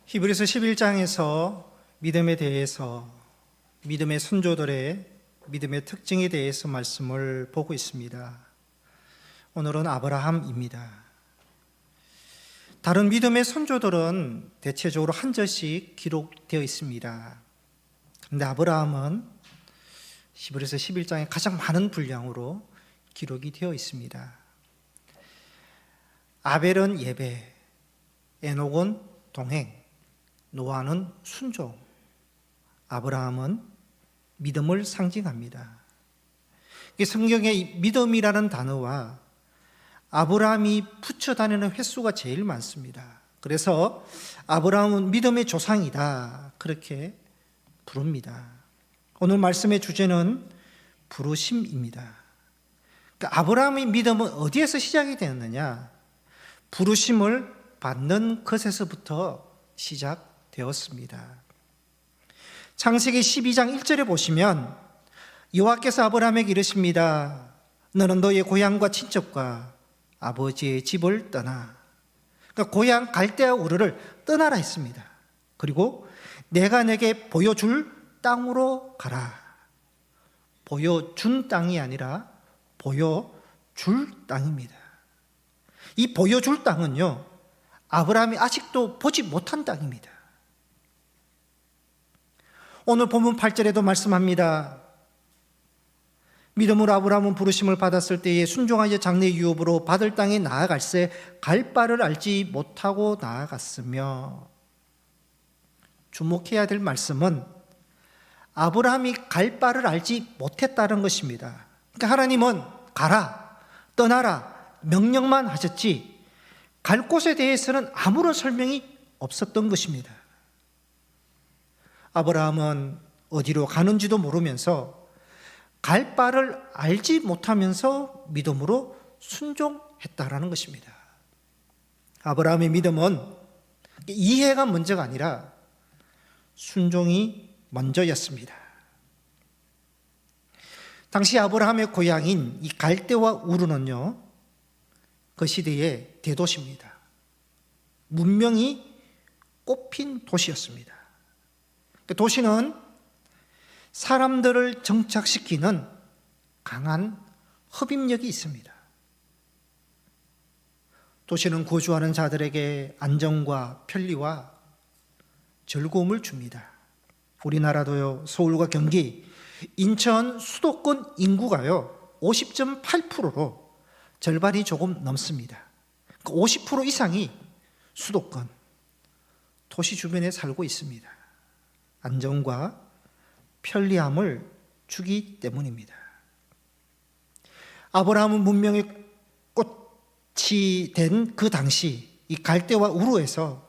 히브리서 11장에서 믿음에 대해서, 믿음의 선조들의 믿음의 특징에 대해서 말씀을 보고 있습니다. 오늘은 아브라함입니다. 다른 믿음의 선조들은 대체적으로 한 절씩 기록되어 있습니다. 그런데 아브라함은 히브리서 11장에 가장 많은 분량으로 기록이 되어 있습니다. 아벨은 예배, 에녹은 동행, 노아는 순종, 아브라함은 믿음을 상징합니다. 성경에 믿음이라는 단어와 아브라함이 붙여 다니는 횟수가 제일 많습니다. 그래서 아브라함은 믿음의 조상이다, 그렇게 부릅니다. 오늘 말씀의 주제는 부르심입니다. 그러니까 아브라함의 믿음은 어디에서 시작이 되었느냐? 부르심을 받는 것에서부터 시작되었습니다. 창세기 12장 1절에 보시면 여호와께서 아브라함에게 이르십니다. 너는 너의 고향과 친척과 아버지의 집을 떠나. 그러니까 고향 갈대아 우르를 떠나라 했습니다. 그리고 내가 내게 보여줄 땅으로 가라. 보여준 땅이 아니라 보여줄 땅입니다. 이 보여줄 땅은요, 아브라함이 아직도 보지 못한 땅입니다. 오늘 본문 8절에도 말씀합니다. 믿음으로 아브라함은 부르심을 받았을 때에 순종하여 장래 유업으로 받을 땅에 나아갈새 갈 바를 알지 못하고 나아갔으며. 주목해야 될 말씀은 아브라함이 갈 바를 알지 못했다는 것입니다. 그러니까 하나님은 가라, 떠나라 명령만 하셨지 갈 곳에 대해서는 아무런 설명이 없었던 것입니다. 아브라함은 어디로 가는지도 모르면서 갈 바를 알지 못하면서 믿음으로 순종했다라는 것입니다. 아브라함의 믿음은 이해가 먼저가 아니라 순종이 먼저였습니다. 당시 아브라함의 고향인 이 갈대와 우르는요, 그 시대의 대도시입니다. 문명이 꽃핀 도시였습니다. 도시는 사람들을 정착시키는 강한 흡입력이 있습니다. 도시는 거주하는 자들에게 안정과 편리와 즐거움을 줍니다. 우리나라도요, 서울과 경기, 인천 수도권 인구가요 50.8%로 절반이 조금 넘습니다. 50% 이상이 수도권, 도시 주변에 살고 있습니다. 안정과 편리함을 주기 때문입니다. 아브라함은 문명의 꽃이 된 그 당시 이 갈대와 우르에서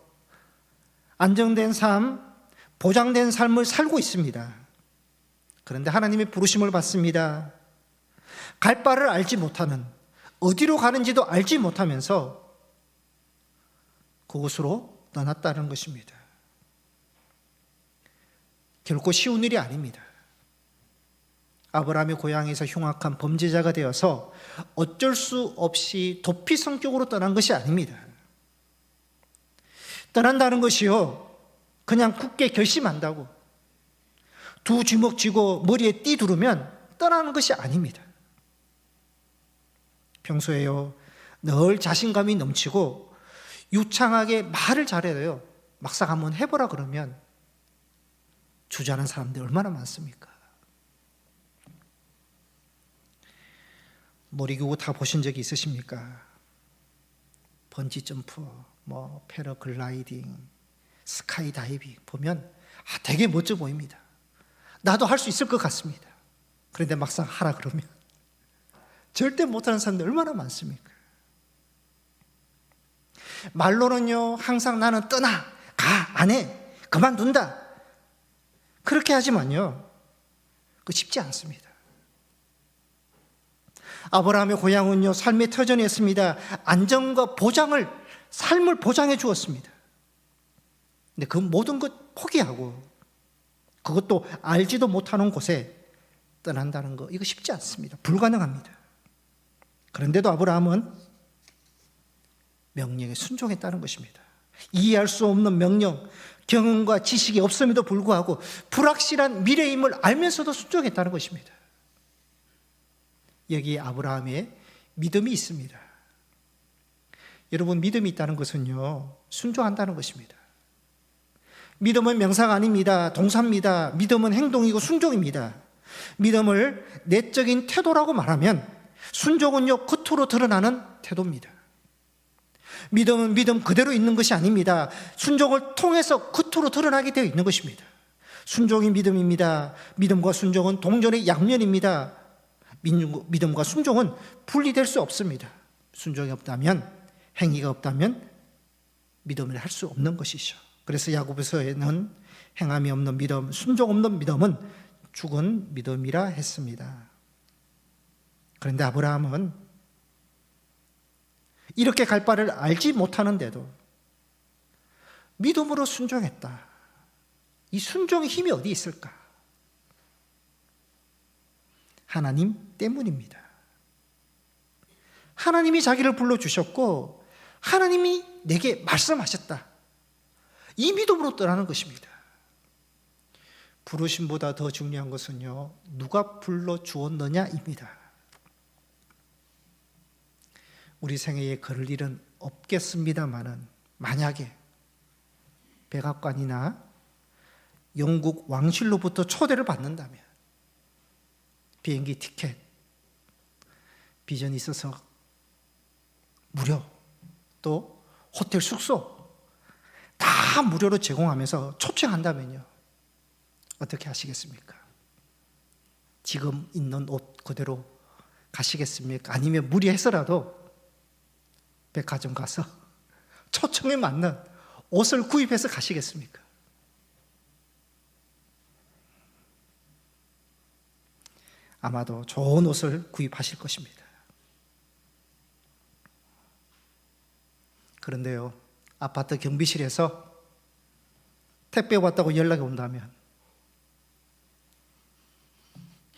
안정된 삶, 보장된 삶을 살고 있습니다. 그런데 하나님의 부르심을 받습니다. 갈 바를 알지 못하는, 어디로 가는지도 알지 못하면서 그곳으로 떠났다는 것입니다. 결코 쉬운 일이 아닙니다. 아브라함의 고향에서 흉악한 범죄자가 되어서 어쩔 수 없이 도피 성격으로 떠난 것이 아닙니다. 떠난다는 것이요, 그냥 굳게 결심한다고 두 주먹 쥐고 머리에 띠 두르면 떠나는 것이 아닙니다. 평소에요, 늘 자신감이 넘치고 유창하게 말을 잘해요. 막상 한번 해보라 그러면 주저하는 사람들이 얼마나 많습니까? 놀이기구 다 보신 적이 있으십니까? 번지점프, 패러글라이딩, 스카이다이빙 보면 되게 멋져 보입니다. 나도 할 수 있을 것 같습니다. 그런데 막상 하라 그러면 절대 못하는 사람들 얼마나 많습니까? 말로는요, 항상 나는 떠나, 가, 안 해, 그만둔다, 그렇게 하지만요, 그 쉽지 않습니다. 아브라함의 고향은요, 삶의 터전이었습니다. 안정과 보장을, 삶을 보장해 주었습니다. 근데 그 모든 것 포기하고 그것도 알지도 못하는 곳에 떠난다는 거, 이거 쉽지 않습니다. 불가능합니다. 그런데도 아브라함은 명령에 순종했다는 것입니다. 이해할 수 없는 명령, 경험과 지식이 없음에도 불구하고 불확실한 미래임을 알면서도 순종했다는 것입니다. 여기 아브라함의 믿음이 있습니다. 여러분, 믿음이 있다는 것은요, 순종한다는 것입니다. 믿음은 명사가 아닙니다. 동사입니다. 믿음은 행동이고 순종입니다. 믿음을 내적인 태도라고 말하면 순종은요, 겉으로 드러나는 태도입니다. 믿음은 믿음 그대로 있는 것이 아닙니다. 순종을 통해서 겉으로 드러나게 되어 있는 것입니다. 순종이 믿음입니다. 믿음과 순종은 동전의 양면입니다. 믿음과 순종은 분리될 수 없습니다. 순종이 없다면, 행위가 없다면 믿음을 할 수 없는 것이죠. 그래서 야고보서에는 행함이 없는 믿음, 순종 없는 믿음은 죽은 믿음이라 했습니다. 그런데 아브라함은 이렇게 갈 바를 알지 못하는데도 믿음으로 순종했다. 이 순종의 힘이 어디 있을까? 하나님 때문입니다. 하나님이 자기를 불러주셨고 하나님이 내게 말씀하셨다. 이 믿음으로 떠나는 것입니다. 부르심보다 더 중요한 것은요, 누가 불러주었느냐입니다. 우리 생애에 그럴 일은 없겠습니다마는 만약에 백악관이나 영국 왕실로부터 초대를 받는다면 비행기 티켓, 비전이 있어서 무료, 또 호텔 숙소 다 무료로 제공하면서 초청한다면요, 어떻게 하시겠습니까? 지금 있는 옷 그대로 가시겠습니까? 아니면 무리해서라도 백화점 가서 초청에 맞는 옷을 구입해서 가시겠습니까? 아마도 좋은 옷을 구입하실 것입니다. 그런데요, 아파트 경비실에서 택배 왔다고 연락이 온다면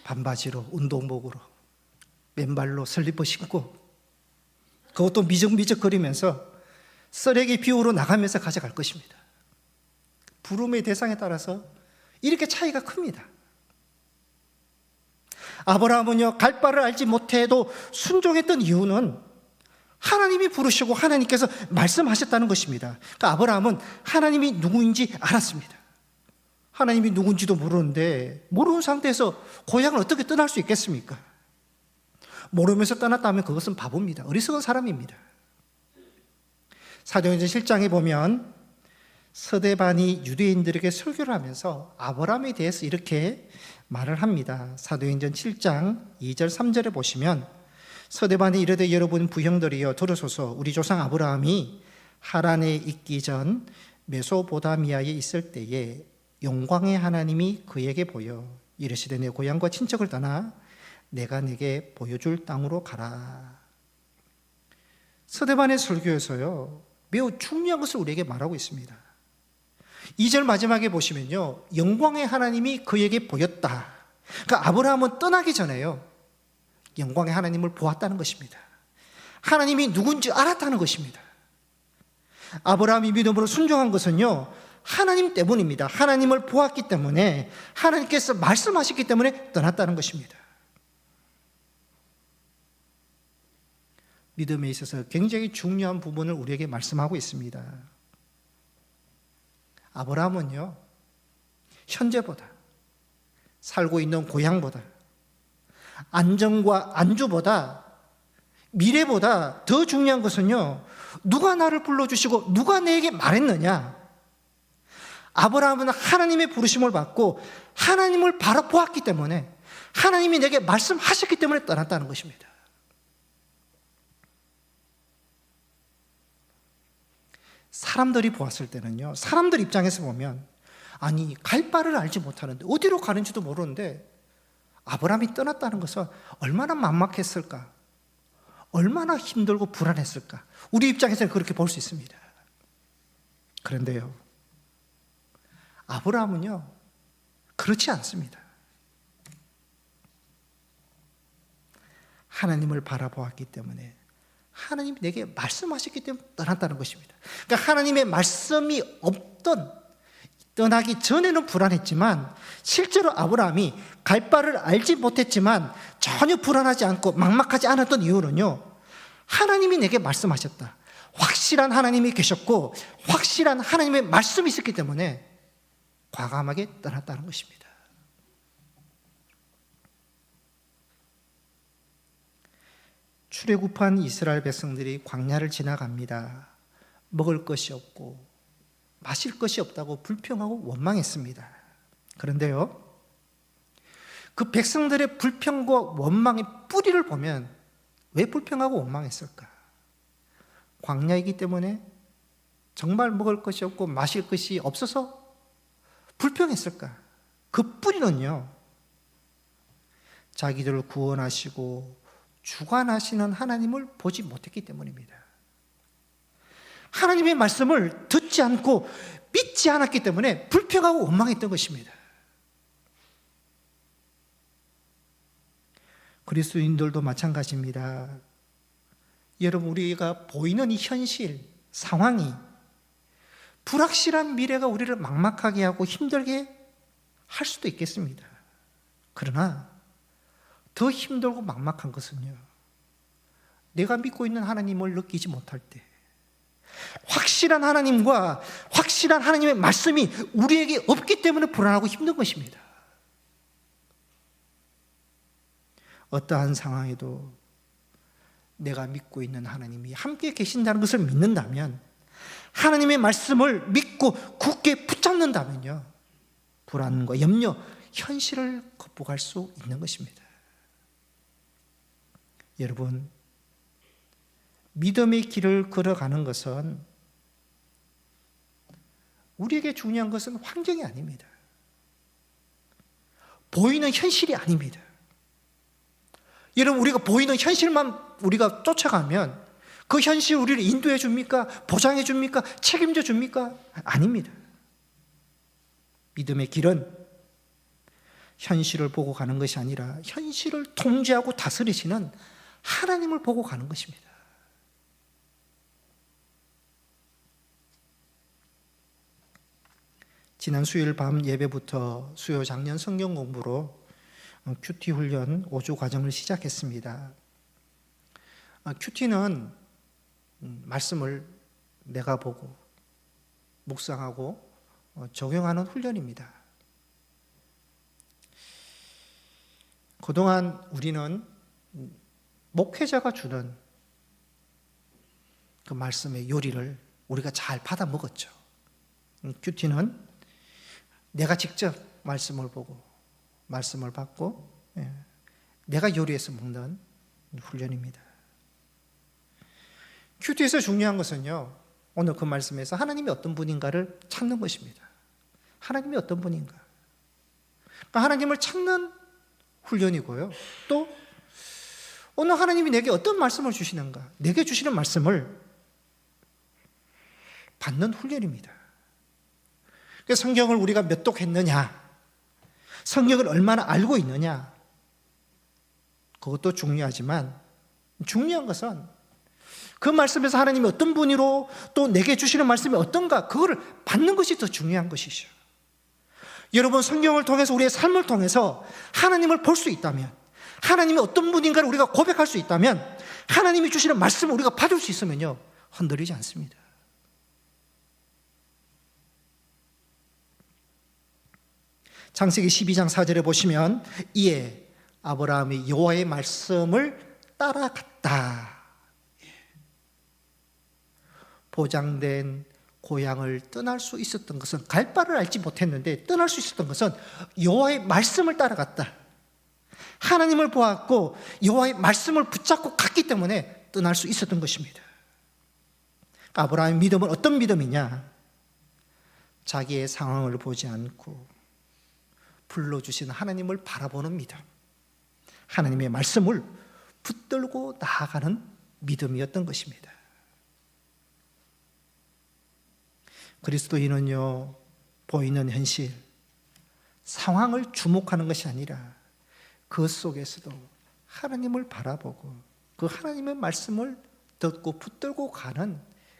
반바지로, 운동복으로, 맨발로 슬리퍼 신고 그것도 미적미적거리면서 쓰레기 비우러 나가면서 가져갈 것입니다. 부름의 대상에 따라서 이렇게 차이가 큽니다. 아브라함은요, 갈 바를 알지 못해도 순종했던 이유는 하나님이 부르시고 하나님께서 말씀하셨다는 것입니다. 그러니까 아브라함은 하나님이 누구인지 알았습니다. 하나님이 누군지도 모르는데 모르는 상태에서 고향을 어떻게 떠날 수 있겠습니까? 모르면서 떠났다면 그것은 바보입니다. 어리석은 사람입니다. 사도행전 7장에 보면 서대반이 유대인들에게 설교를 하면서 아브라함에 대해서 이렇게 말을 합니다. 사도행전 7장 2절 3절에 보시면 서대반이 이르되 여러분 부형들이여 들으소서. 우리 조상 아브라함이 하란에 있기 전 메소포다미아에 있을 때에 영광의 하나님이 그에게 보여 이르시되 내 고향과 친척을 떠나 내가 내게 보여줄 땅으로 가라. 서대반의 설교에서요, 매우 중요한 것을 우리에게 말하고 있습니다. 2절 마지막에 보시면요, 영광의 하나님이 그에게 보였다. 그러니까 아브라함은 떠나기 전에요, 영광의 하나님을 보았다는 것입니다. 하나님이 누군지 알았다는 것입니다. 아브라함이 믿음으로 순종한 것은요, 하나님 때문입니다. 하나님을 보았기 때문에, 하나님께서 말씀하셨기 때문에 떠났다는 것입니다. 믿음에 있어서 굉장히 중요한 부분을 우리에게 말씀하고 있습니다. 아브라함은요, 현재보다, 살고 있는 고향보다, 안정과 안주보다, 미래보다 더 중요한 것은요, 누가 나를 불러주시고 누가 내게 말했느냐. 아브라함은 하나님의 부르심을 받고 하나님을 바로 보았기 때문에, 하나님이 내게 말씀하셨기 때문에 떠났다는 것입니다. 사람들이 보았을 때는요, 사람들 입장에서 보면, 아니 갈 바를 알지 못하는데 어디로 가는지도 모르는데 아브라함이 떠났다는 것은 얼마나 막막했을까, 얼마나 힘들고 불안했을까, 우리 입장에서는 그렇게 볼 수 있습니다. 그런데요, 아브라함은요 그렇지 않습니다. 하나님을 바라보았기 때문에, 하나님이 내게 말씀하셨기 때문에 떠났다는 것입니다. 그러니까 하나님의 말씀이 떠나기 전에는 불안했지만 실제로 아브라함이 갈 바를 알지 못했지만 전혀 불안하지 않고 막막하지 않았던 이유는요, 하나님이 내게 말씀하셨다, 확실한 하나님이 계셨고 확실한 하나님의 말씀이 있었기 때문에 과감하게 떠났다는 것입니다. 출애굽한 이스라엘 백성들이 광야를 지나갑니다. 먹을 것이 없고 마실 것이 없다고 불평하고 원망했습니다. 그런데요, 그 백성들의 불평과 원망의 뿌리를 보면 왜 불평하고 원망했을까? 광야이기 때문에? 정말 먹을 것이 없고 마실 것이 없어서 불평했을까? 그 뿌리는요, 자기들을 구원하시고 주관하시는 하나님을 보지 못했기 때문입니다. 하나님의 말씀을 듣지 않고 믿지 않았기 때문에 불평하고 원망했던 것입니다. 그리스도인들도 마찬가지입니다. 여러분, 우리가 보이는 이 현실, 상황이 불확실한 미래가 우리를 막막하게 하고 힘들게 할 수도 있겠습니다. 그러나 더 힘들고 막막한 것은요, 내가 믿고 있는 하나님을 느끼지 못할 때, 확실한 하나님과 확실한 하나님의 말씀이 우리에게 없기 때문에 불안하고 힘든 것입니다. 어떠한 상황에도 내가 믿고 있는 하나님이 함께 계신다는 것을 믿는다면, 하나님의 말씀을 믿고 굳게 붙잡는다면요, 불안과 염려, 현실을 극복할 수 있는 것입니다. 여러분, 믿음의 길을 걸어가는 것은, 우리에게 중요한 것은 환경이 아닙니다. 보이는 현실이 아닙니다. 여러분, 우리가 보이는 현실만 우리가 쫓아가면 그 현실 우리를 인도해 줍니까? 보장해 줍니까? 책임져 줍니까? 아닙니다. 믿음의 길은 현실을 보고 가는 것이 아니라 현실을 통제하고 다스리시는 하나님을 보고 가는 것입니다. 지난 수요일 밤 예배부터 수요 작년 성경 공부로 큐티 훈련 5주 과정을 시작했습니다. 큐티는 말씀을 내가 보고 묵상하고 적용하는 훈련입니다. 그동안 우리는 목회자가 주는 그 말씀의 요리를 우리가 잘 받아 먹었죠. 큐티는 내가 직접 말씀을 보고 말씀을 받고 내가 요리해서 먹는 훈련입니다. 큐티에서 중요한 것은요, 오늘 그 말씀에서 하나님이 어떤 분인가를 찾는 것입니다. 하나님이 어떤 분인가, 그러니까 하나님을 찾는 훈련이고요, 또 오늘 하나님이 내게 어떤 말씀을 주시는가, 내게 주시는 말씀을 받는 훈련입니다. 그래서 성경을 우리가 몇 독했느냐, 성경을 얼마나 알고 있느냐, 그것도 중요하지만 중요한 것은 그 말씀에서 하나님이 어떤 분이로 또 내게 주시는 말씀이 어떤가, 그거를 받는 것이 더 중요한 것이죠. 여러분, 성경을 통해서 우리의 삶을 통해서 하나님을 볼 수 있다면, 하나님이 어떤 분인가를 우리가 고백할 수 있다면, 하나님이 주시는 말씀을 우리가 받을 수 있으면요, 흔들리지 않습니다. 창세기 12장 4절에 보시면, 이에 아브라함이 여호와의 말씀을 따라갔다. 보장된 고향을 떠날 수 있었던 것은, 갈 바를 알지 못했는데 떠날 수 있었던 것은 여호와의 말씀을 따라갔다. 하나님을 보았고 여호와의 말씀을 붙잡고 갔기 때문에 떠날 수 있었던 것입니다. 아브라함의 믿음은 어떤 믿음이냐? 자기의 상황을 보지 않고 불러주신 하나님을 바라보는 믿음, 하나님의 말씀을 붙들고 나아가는 믿음이었던 것입니다. 그리스도인은요, 보이는 현실, 상황을 주목하는 것이 아니라 그 속에서도 하나님을 바라보고 그 하나님의 말씀을 듣고 붙들고 가는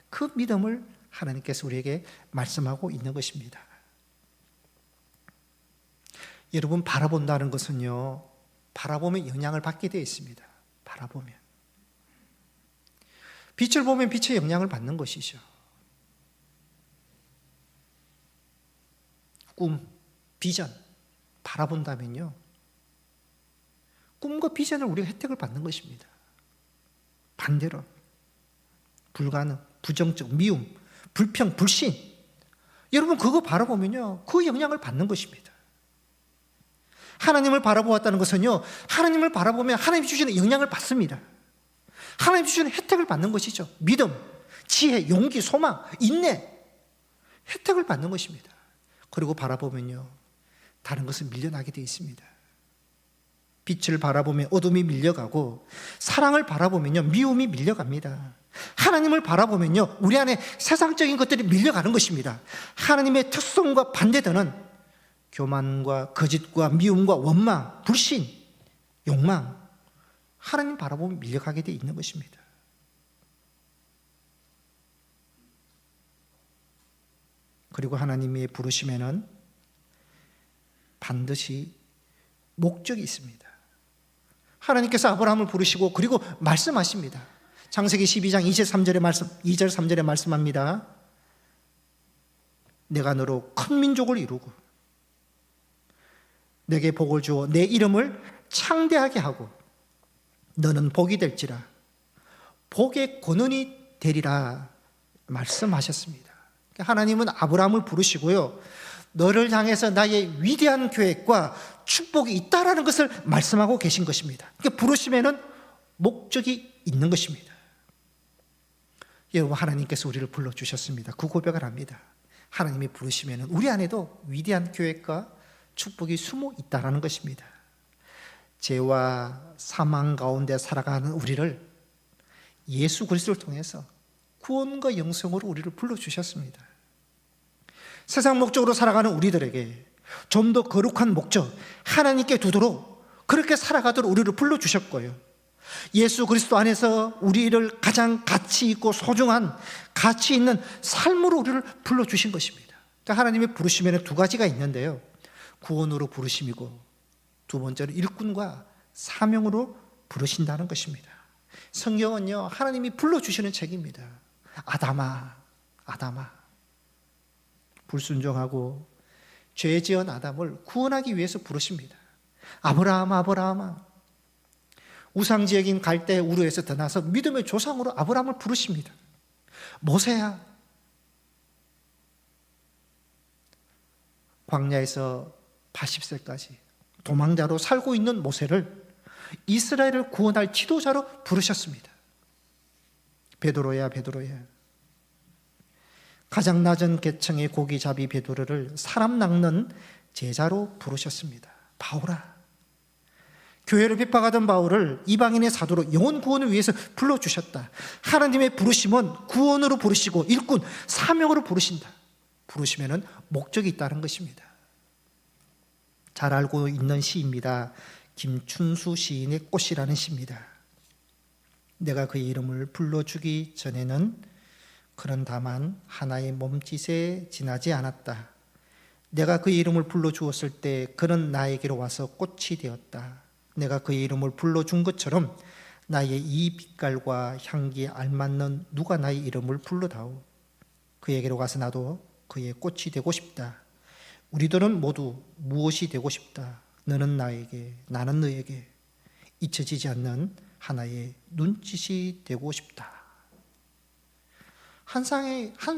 그 믿음을 하나님께서 우리에게 말씀하고 있는 것입니다. 여러분, 바라본다는 것은요, 바라보면 영향을 받게 되어 있습니다. 바라보면. 빛을 보면 빛의 영향을 받는 것이죠. 꿈, 비전, 바라본다면요, 꿈과 비전을 우리가 혜택을 받는 것입니다. 반대로 불가능, 부정적, 미움, 불평, 불신, 여러분 그거 바라보면요, 그 영향을 받는 것입니다. 하나님을 바라보았다는 것은요, 하나님을 바라보면 하나님 주시는 영향을 받습니다. 하나님 주시는 혜택을 받는 것이죠. 믿음, 지혜, 용기, 소망, 인내, 혜택을 받는 것입니다. 그리고 바라보면요, 다른 것은 밀려나게 되어 있습니다. 빛을 바라보면 어둠이 밀려가고, 사랑을 바라보면요, 미움이 밀려갑니다. 하나님을 바라보면요, 우리 안에 세상적인 것들이 밀려가는 것입니다. 하나님의 특성과 반대되는 교만과 거짓과 미움과 원망, 불신, 욕망, 하나님 바라보면 밀려가게 되어 있는 것입니다. 그리고 하나님의 부르심에는 반드시 목적이 있습니다. 하나님께서 아브라함을 부르시고 그리고 말씀하십니다. 창세기 12장 2절 3절에 말씀합니다. 내가 너로 큰 민족을 이루고 내게 복을 주어 내 이름을 창대하게 하고 너는 복이 될지라 복의 권원이 되리라 말씀하셨습니다. 하나님은 아브라함을 부르시고요, 너를 향해서 나의 위대한 계획과 축복이 있다라는 것을 말씀하고 계신 것입니다. 그러니까 부르심에는 목적이 있는 것입니다. 여러분, 하나님께서 우리를 불러주셨습니다. 그 고백을 합니다. 하나님이 부르시면은 우리 안에도 위대한 계획과 축복이 숨어 있다라는 것입니다. 죄와 사망 가운데 살아가는 우리를 예수 그리스도를 통해서 구원과 영생으로 우리를 불러주셨습니다. 세상 목적으로 살아가는 우리들에게 좀 더 거룩한 목적, 하나님께 두도록 그렇게 살아가도록 우리를 불러주셨고요, 예수 그리스도 안에서 우리를 가장 가치 있고 소중한 가치 있는 삶으로 우리를 불러주신 것입니다. 그러니까 하나님의 부르심에는 두 가지가 있는데요, 구원으로 부르심이고 두 번째는 일꾼과 사명으로 부르신다는 것입니다. 성경은요, 하나님이 불러주시는 책입니다. 아담아, 아담아. 불순종하고 죄 지은 아담을 구원하기 위해서 부르십니다. 아브라함아, 아브라함아. 우상지역인 갈대 우르에서 떠나서 믿음의 조상으로 아브라함을 부르십니다. 모세야. 광야에서 80세까지 도망자로 살고 있는 모세를 이스라엘을 구원할 지도자로 부르셨습니다. 베드로야, 베드로야. 가장 낮은 계층의 고기잡이 베드로를 사람 낚는 제자로 부르셨습니다. 바울아. 교회를 핍박하던 바울을 이방인의 사도로 영혼 구원을 위해서 불러주셨다. 하나님의 부르심은 구원으로 부르시고 일꾼, 사명으로 부르신다. 부르심에는 목적이 있다는 것입니다. 잘 알고 있는 시입니다. 김춘수 시인의 꽃이라는 시입니다. 내가 그의 이름을 불러주기 전에는 그는 다만 하나의 몸짓에 지나지 않았다. 내가 그의 이름을 불러주었을 때 그는 나에게로 와서 꽃이 되었다. 내가 그의 이름을 불러준 것처럼 나의 이 빛깔과 향기에 알맞는 누가 나의 이름을 불러다오. 그에게로 가서 나도 그의 꽃이 되고 싶다. 우리들은 모두 무엇이 되고 싶다. 너는 나에게, 나는 너에게 잊혀지지 않는 하나의 눈짓이 되고 싶다. 한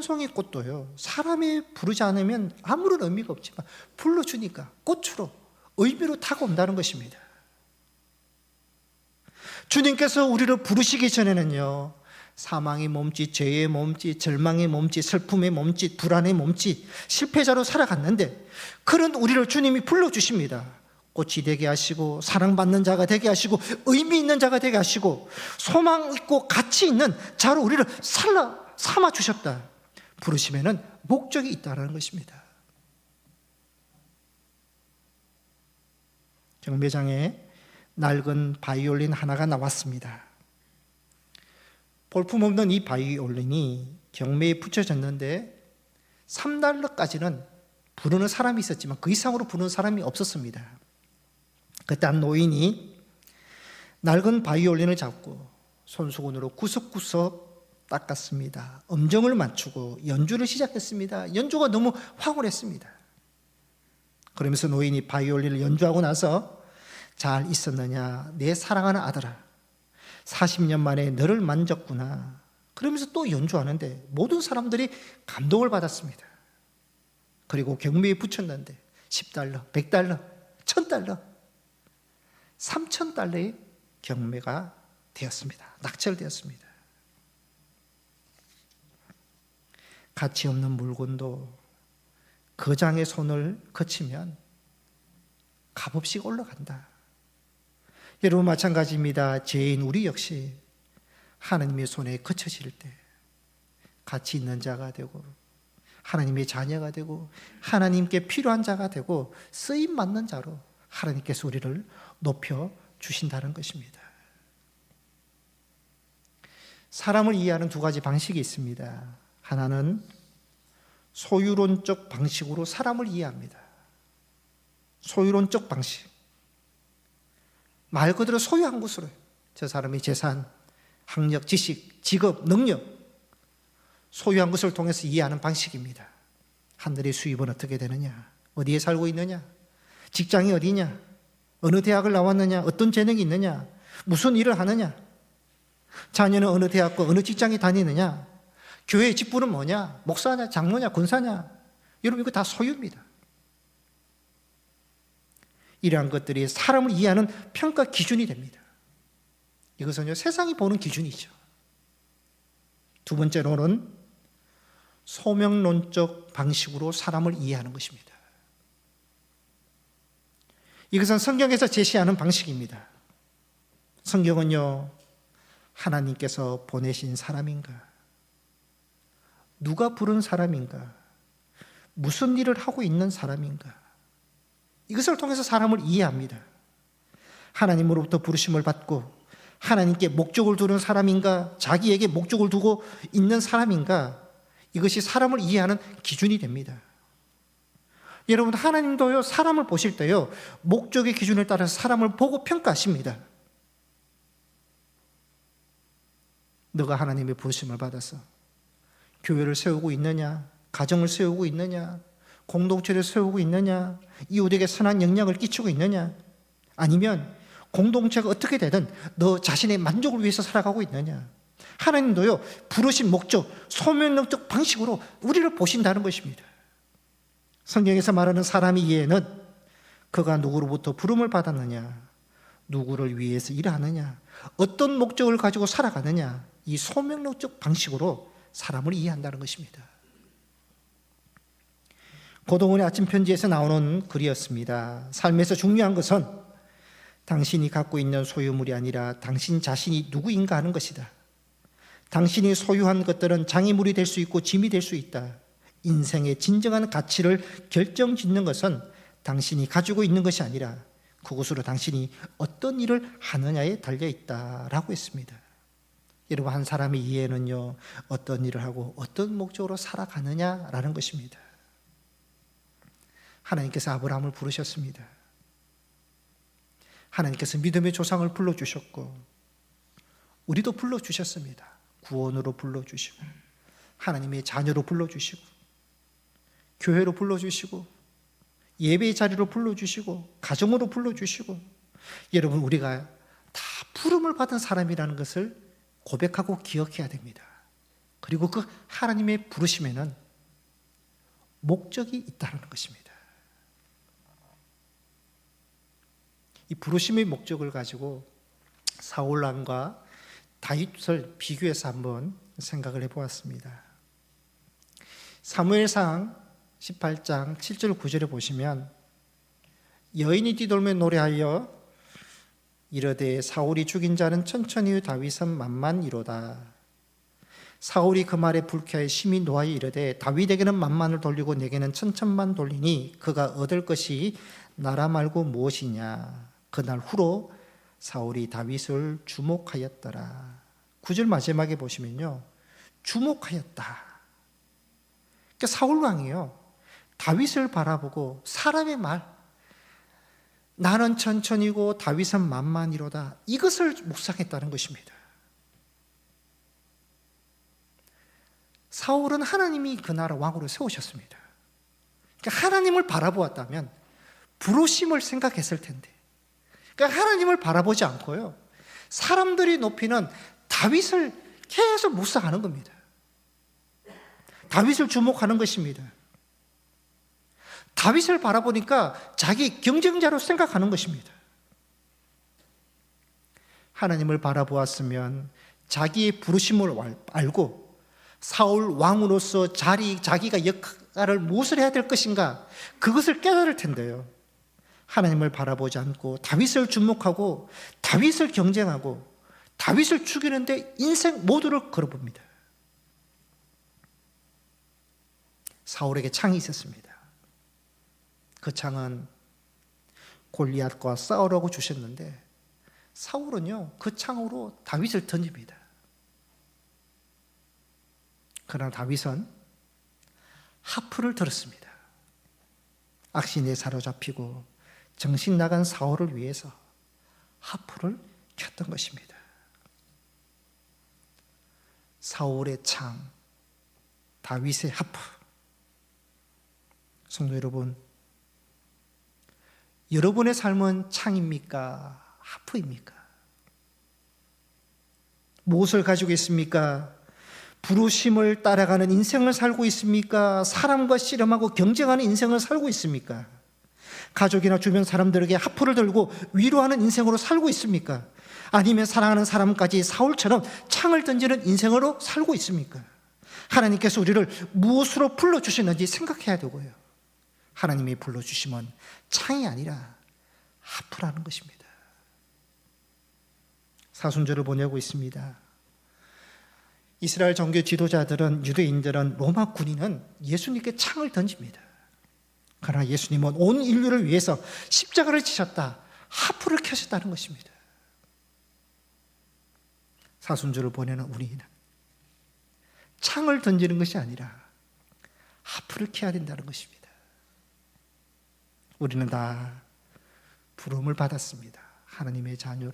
송이 꽃도요, 사람이 부르지 않으면 아무런 의미가 없지만 불러주니까 꽃으로, 의미로 다가온다는 것입니다. 주님께서 우리를 부르시기 전에는요, 사망의 몸짓, 죄의 몸짓, 절망의 몸짓, 슬픔의 몸짓, 불안의 몸짓, 실패자로 살아갔는데 그런 우리를 주님이 불러주십니다. 꽃이 되게 하시고 사랑받는 자가 되게 하시고 의미 있는 자가 되게 하시고 소망 있고 가치 있는 자로 우리를 삼아 주셨다. 부르심에는 목적이 있다는 것입니다. 경매장에 낡은 바이올린 하나가 나왔습니다. 볼품없는 이 바이올린이 경매에 붙여졌는데 3달러까지는 부르는 사람이 있었지만 그 이상으로 부르는 사람이 없었습니다. 그때 한 노인이 낡은 바이올린을 잡고 손수건으로 구석구석 닦았습니다. 음정을 맞추고 연주를 시작했습니다. 연주가 너무 황홀했습니다. 그러면서 노인이 바이올린을 연주하고 나서 잘 있었느냐 내 사랑하는 아들아 40년 만에 너를 만졌구나 그러면서 또 연주하는데 모든 사람들이 감동을 받았습니다. 그리고 경매에 붙였는데 10달러, 100달러, 1000달러, 3000달러의 경매가 되었습니다. 낙찰되었습니다. 가치 없는 물건도 거장의 손을 거치면 값없이 올라간다. 여러분 마찬가지입니다. 죄인 우리 역시 하나님의 손에 거쳐질 때 가치 있는 자가 되고 하나님의 자녀가 되고 하나님께 필요한 자가 되고 쓰임 맞는 자로 하나님께서 우리를 높여 주신다는 것입니다. 사람을 이해하는 두 가지 방식이 있습니다. 하나는 소유론적 방식으로 사람을 이해합니다. 소유론적 방식. 말 그대로 소유한 것으로 저 사람의 재산, 학력, 지식, 직업, 능력 소유한 것을 통해서 이해하는 방식입니다. 하늘의 수입은 어떻게 되느냐? 어디에 살고 있느냐? 직장이 어디냐? 어느 대학을 나왔느냐? 어떤 재능이 있느냐? 무슨 일을 하느냐? 자녀는 어느 대학과 어느 직장에 다니느냐? 교회의 직분은 뭐냐? 목사냐? 장로냐? 권사냐? 여러분 이거 다 소유입니다. 이러한 것들이 사람을 이해하는 평가 기준이 됩니다. 이것은요 세상이 보는 기준이죠. 두 번째로는 소명론적 방식으로 사람을 이해하는 것입니다. 이것은 성경에서 제시하는 방식입니다. 성경은요 하나님께서 보내신 사람인가? 누가 부른 사람인가? 무슨 일을 하고 있는 사람인가? 이것을 통해서 사람을 이해합니다. 하나님으로부터 부르심을 받고 하나님께 목적을 두는 사람인가? 자기에게 목적을 두고 있는 사람인가? 이것이 사람을 이해하는 기준이 됩니다. 여러분 하나님도요 사람을 보실 때요 목적의 기준에 따라서 사람을 보고 평가하십니다. 너가 하나님의 부르심을 받아서 교회를 세우고 있느냐? 가정을 세우고 있느냐? 공동체를 세우고 있느냐? 이웃에게 선한 영향을 끼치고 있느냐? 아니면 공동체가 어떻게 되든 너 자신의 만족을 위해서 살아가고 있느냐? 하나님도요 부르신 목적, 소명론적 방식으로 우리를 보신다는 것입니다. 성경에서 말하는 사람의 이해는 그가 누구로부터 부름을 받았느냐, 누구를 위해서 일하느냐, 어떤 목적을 가지고 살아가느냐, 이 소명론적 방식으로 사람을 이해한다는 것입니다. 고동원의 아침 편지에서 나오는 글이었습니다. 삶에서 중요한 것은 당신이 갖고 있는 소유물이 아니라 당신 자신이 누구인가 하는 것이다. 당신이 소유한 것들은 장애물이 될 수 있고 짐이 될 수 있다. 인생의 진정한 가치를 결정짓는 것은 당신이 가지고 있는 것이 아니라 그것으로 당신이 어떤 일을 하느냐에 달려있다라고 했습니다. 여러분 한 사람의 이해는요 어떤 일을 하고 어떤 목적으로 살아가느냐라는 것입니다. 하나님께서 아브라함을 부르셨습니다. 하나님께서 믿음의 조상을 불러주셨고 우리도 불러주셨습니다. 구원으로 불러주시고 하나님의 자녀로 불러주시고 교회로 불러주시고 예배의 자리로 불러주시고 가정으로 불러주시고 여러분 우리가 다 부름을 받은 사람이라는 것을 고백하고 기억해야 됩니다. 그리고 그 하나님의 부르심에는 목적이 있다는 것입니다. 이 부르심의 목적을 가지고 사울왕과 다윗을 비교해서 한번 생각을 해보았습니다. 사무엘상 18장 7절 9절에 보시면 여인이 뒤돌며 노래하여 이르되 사울이 죽인 자는 천천히 다윗은 만만이로다. 사울이 그 말에 불쾌하여 심히 노하여 이르되 다윗에게는 만만을 돌리고 내게는 천천만 돌리니 그가 얻을 것이 나라 말고 무엇이냐. 그날 후로 사울이 다윗을 주목하였더라. 9절 마지막에 보시면요, 주목하였다. 그러니까 사울 왕이요, 다윗을 바라보고 사람의 말, 나는 천천히고 다윗은 만만이로다, 이것을 묵상했다는 것입니다. 사울은 하나님이 그 나라 왕으로 세우셨습니다. 그러니까 하나님을 바라보았다면 부르심을 생각했을 텐데, 그러니까 하나님을 바라보지 않고요, 사람들이 높이는 다윗을 계속 묵상하는 겁니다. 다윗을 주목하는 것입니다. 다윗을 바라보니까 자기 경쟁자로 생각하는 것입니다. 하나님을 바라보았으면 자기의 부르심을 알고 사울 왕으로서 자기가 역할을 무엇을 해야 될 것인가, 그것을 깨달을 텐데요, 하나님을 바라보지 않고 다윗을 주목하고 다윗을 경쟁하고 다윗을 죽이는데 인생 모두를 걸어봅니다. 사울에게 창이 있었습니다. 그 창은 골리앗과 싸우라고 주셨는데 사울은요, 그 창으로 다윗을 던집니다. 그러나 다윗은 하프를 들었습니다. 악신에 사로잡히고 정신 나간 사울을 위해서 하프를 켰던 것입니다. 사울의 창, 다윗의 하프. 성도 여러분, 여러분의 삶은 창입니까? 하프입니까? 무엇을 가지고 있습니까? 부르심을 따라가는 인생을 살고 있습니까? 사람과 씨름하고 경쟁하는 인생을 살고 있습니까? 가족이나 주변 사람들에게 하프를 들고 위로하는 인생으로 살고 있습니까? 아니면 사랑하는 사람까지 사울처럼 창을 던지는 인생으로 살고 있습니까? 하나님께서 우리를 무엇으로 불러주시는지 생각해야 되고요, 하나님이 불러주시면 창이 아니라 하프라는 것입니다. 사순절을 보내고 있습니다. 이스라엘 종교 지도자들은, 유대인들은, 로마 군인은 예수님께 창을 던집니다. 그러나 예수님은 온 인류를 위해서 십자가를 지셨다, 하프를 켜셨다는 것입니다. 사순절을 보내는 우리는 창을 던지는 것이 아니라 하프를 켜야 된다는 것입니다. 우리는 다 부름을 받았습니다. 하나님의 자녀로,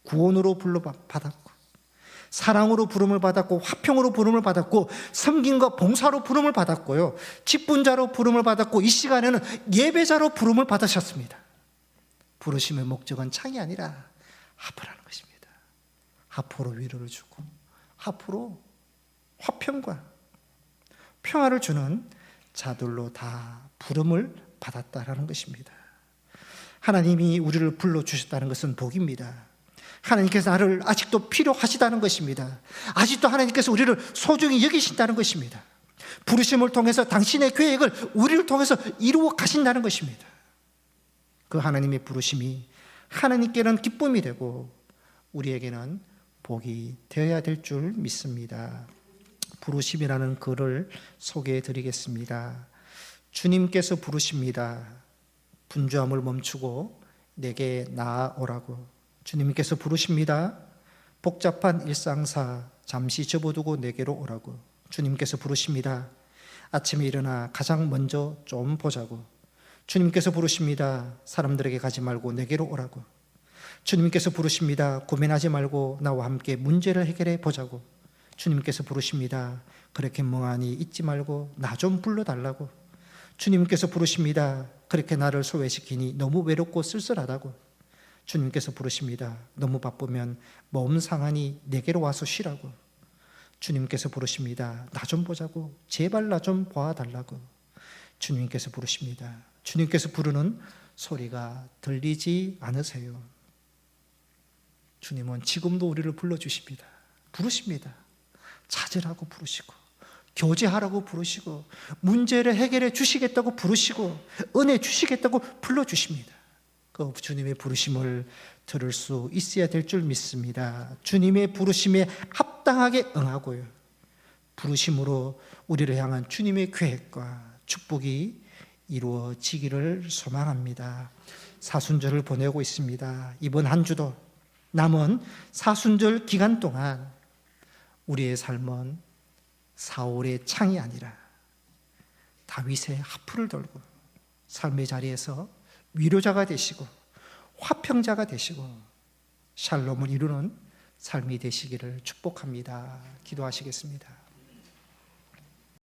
구원으로 불러받았고, 사랑으로 부름을 받았고, 화평으로 부름을 받았고, 섬김과 봉사로 부름을 받았고요, 직분자로 부름을 받았고, 이 시간에는 예배자로 부름을 받으셨습니다. 부르심의 목적은 창이 아니라 하프라는 것입니다. 하프로 위로를 주고 하프로 화평과 평화를 주는 자들로 다 부름을 받았다라는 것입니다. 하나님이 우리를 불러주셨다는 것은 복입니다. 하나님께서 나를 아직도 필요하시다는 것입니다. 아직도 하나님께서 우리를 소중히 여기신다는 것입니다. 부르심을 통해서 당신의 계획을 우리를 통해서 이루어 가신다는 것입니다. 그 하나님의 부르심이 하나님께는 기쁨이 되고 우리에게는 복이 되어야 될 줄 믿습니다. 부르심이라는 글을 소개해 드리겠습니다. 주님께서 부르십니다. 분주함을 멈추고 내게 나아오라고. 주님께서 부르십니다. 복잡한 일상사 잠시 접어두고 내게로 오라고. 주님께서 부르십니다. 아침에 일어나 가장 먼저 좀 보자고. 주님께서 부르십니다. 사람들에게 가지 말고 내게로 오라고. 주님께서 부르십니다. 고민하지 말고 나와 함께 문제를 해결해 보자고. 주님께서 부르십니다. 그렇게 멍하니 있지 말고 나 좀 불러달라고. 주님께서 부르십니다. 그렇게 나를 소외시키니 너무 외롭고 쓸쓸하다고. 주님께서 부르십니다. 너무 바쁘면 몸 상하니 내게로 와서 쉬라고. 주님께서 부르십니다. 나 좀 보자고. 제발 나 좀 봐달라고. 주님께서 부르십니다. 주님께서 부르는 소리가 들리지 않으세요? 주님은 지금도 우리를 불러주십니다. 부르십니다. 찾으라고 부르시고, 교제하라고 부르시고, 문제를 해결해 주시겠다고 부르시고, 은혜 주시겠다고 불러주십니다. 그 주님의 부르심을 들을 수 있어야 될 줄 믿습니다. 주님의 부르심에 합당하게 응하고요, 부르심으로 우리를 향한 주님의 계획과 축복이 이루어지기를 소망합니다. 사순절을 보내고 있습니다. 이번 한 주도 남은 사순절 기간 동안 우리의 삶은 사울의 창이 아니라 다윗의 하프를 들고 삶의 자리에서 위로자가 되시고 화평자가 되시고 샬롬을 이루는 삶이 되시기를 축복합니다. 기도하시겠습니다.